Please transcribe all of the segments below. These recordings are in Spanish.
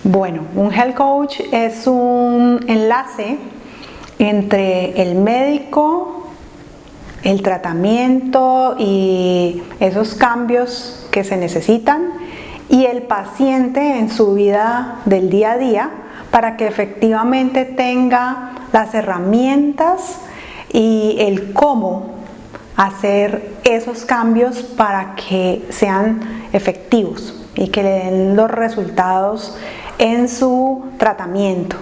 Bueno, un health coach es un enlace entre el médico, el tratamiento y esos cambios que se necesitan y el paciente en su vida del día a día para que efectivamente tenga las herramientas y el cómo hacer esos cambios para que sean efectivos y que le den los resultados en su tratamiento.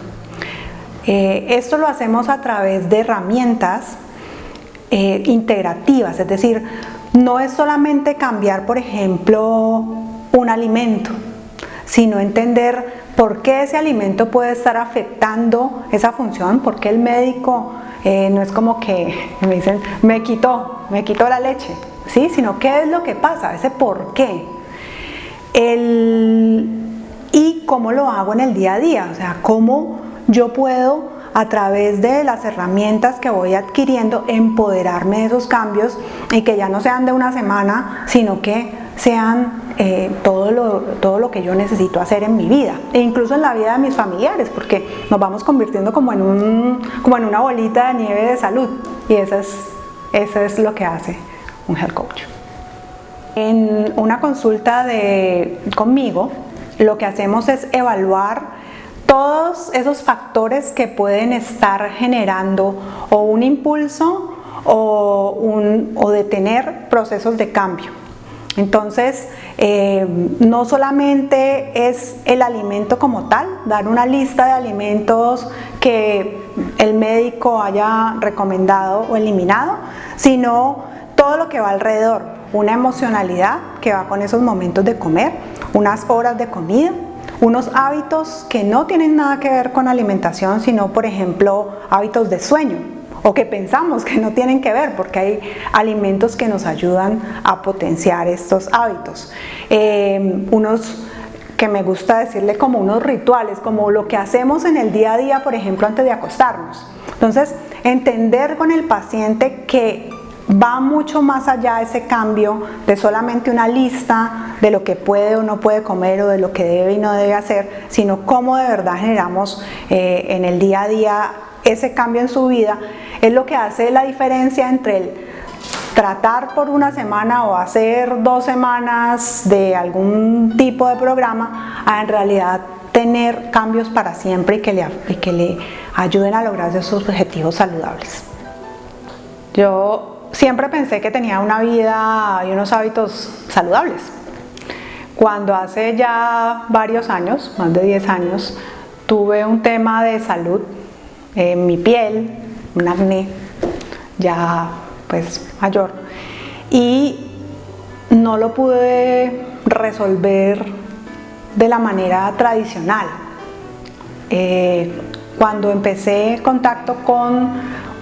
Esto lo hacemos a través de herramientas integrativas, es decir, no es solamente cambiar, por ejemplo, un alimento, sino entender por qué ese alimento puede estar afectando esa función, por qué el médico no es como que me dicen, me quitó la leche, ¿sí? Sino qué es lo que pasa, ese por qué. Y cómo lo hago en el día a día, o sea, cómo yo puedo a través de las herramientas que voy adquiriendo empoderarme de esos cambios y que ya no sean de una semana, sino que sean todo lo que yo necesito hacer en mi vida e incluso en la vida de mis familiares, porque nos vamos convirtiendo como en una bolita de nieve de salud, y eso es lo que hace un health coach. En una consulta conmigo, lo que hacemos es evaluar todos esos factores que pueden estar generando o un impulso o detener procesos de cambio. Entonces, no solamente es el alimento como tal, dar una lista de alimentos que el médico haya recomendado o eliminado, sino todo lo que va alrededor, una emocionalidad que va con esos momentos de comer, unas horas de comida, unos hábitos que no tienen nada que ver con alimentación, sino por ejemplo hábitos de sueño, o que pensamos que no tienen que ver, porque hay alimentos que nos ayudan a potenciar estos hábitos. Unos que me gusta decirle como unos rituales, como lo que hacemos en el día a día, por ejemplo, antes de acostarnos. Entonces, entender con el paciente que va mucho más allá ese cambio de solamente una lista de lo que puede o no puede comer o de lo que debe y no debe hacer, sino cómo de verdad generamos en el día a día ese cambio en su vida. Es lo que hace la diferencia entre el tratar por una semana o hacer 2 semanas de algún tipo de programa a en realidad tener cambios para siempre y que le ayuden a lograr esos objetivos saludables. Yo siempre pensé que tenía una vida y unos hábitos saludables. Cuando hace ya varios años, más de 10 años, tuve un tema de salud en mi piel, un acné ya pues mayor, y no lo pude resolver de la manera tradicional. Cuando empecé contacto con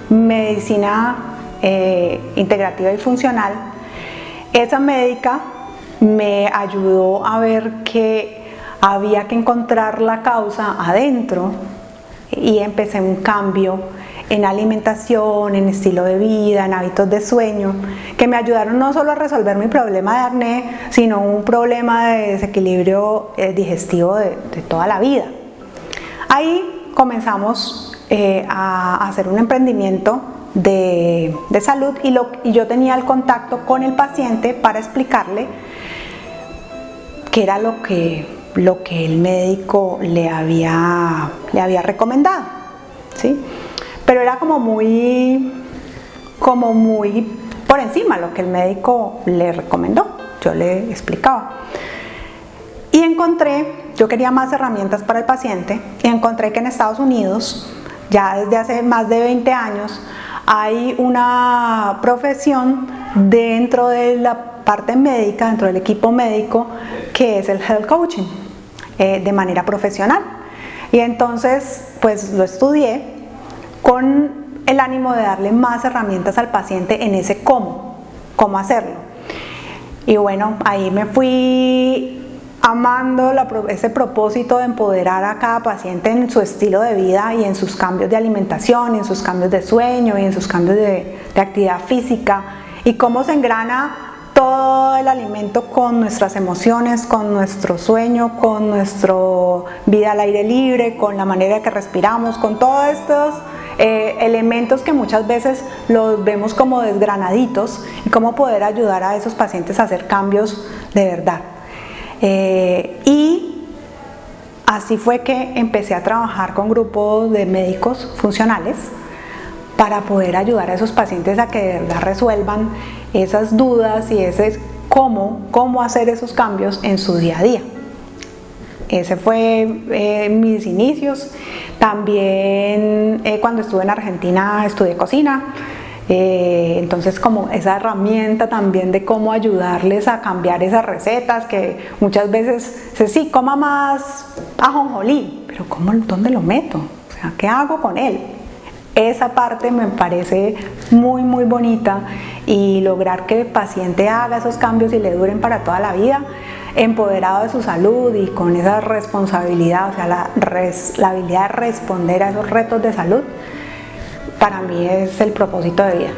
medicina integrativa y funcional, esa médica me ayudó a ver que había que encontrar la causa adentro y empecé un cambio en alimentación, en estilo de vida, en hábitos de sueño, que me ayudaron no solo a resolver mi problema de acné, sino un problema de desequilibrio digestivo de toda la vida. Ahí comenzamos a hacer un emprendimiento de salud y yo tenía el contacto con el paciente para explicarle qué era lo que el médico le había recomendado, ¿sí? Pero era como muy por encima lo que el médico le recomendó, yo le explicaba. Y yo quería más herramientas para el paciente, y encontré que en Estados Unidos, ya desde hace más de 20 años, hay una profesión dentro de la parte médica, dentro del equipo médico, que es el health coaching, de manera profesional. Y entonces, pues lo estudié con el ánimo de darle más herramientas al paciente en ese cómo hacerlo. Y bueno, ahí me fui amando ese propósito de empoderar a cada paciente en su estilo de vida y en sus cambios de alimentación, y en sus cambios de sueño y en sus cambios de actividad física, y cómo se engrana todo el alimento con nuestras emociones, con nuestro sueño, con nuestra vida al aire libre, con la manera que respiramos, con todos estos elementos que muchas veces los vemos como desgranaditos, y cómo poder ayudar a esos pacientes a hacer cambios de verdad. Y así fue que empecé a trabajar con grupos de médicos funcionales para poder ayudar a esos pacientes a que de verdad resuelvan esas dudas y ese cómo hacer esos cambios en su día a día. Ese fue mis inicios. También cuando estuve en Argentina estudié cocina, entonces como esa herramienta también de cómo ayudarles a cambiar esas recetas que muchas veces sí, coma más ajonjolí, pero ¿dónde lo meto? O sea, ¿qué hago con él? Esa parte me parece muy muy bonita, y lograr que el paciente haga esos cambios y le duren para toda la vida, empoderado de su salud y con esa responsabilidad, o sea, la habilidad de responder a esos retos de salud, para mí es el propósito de vida.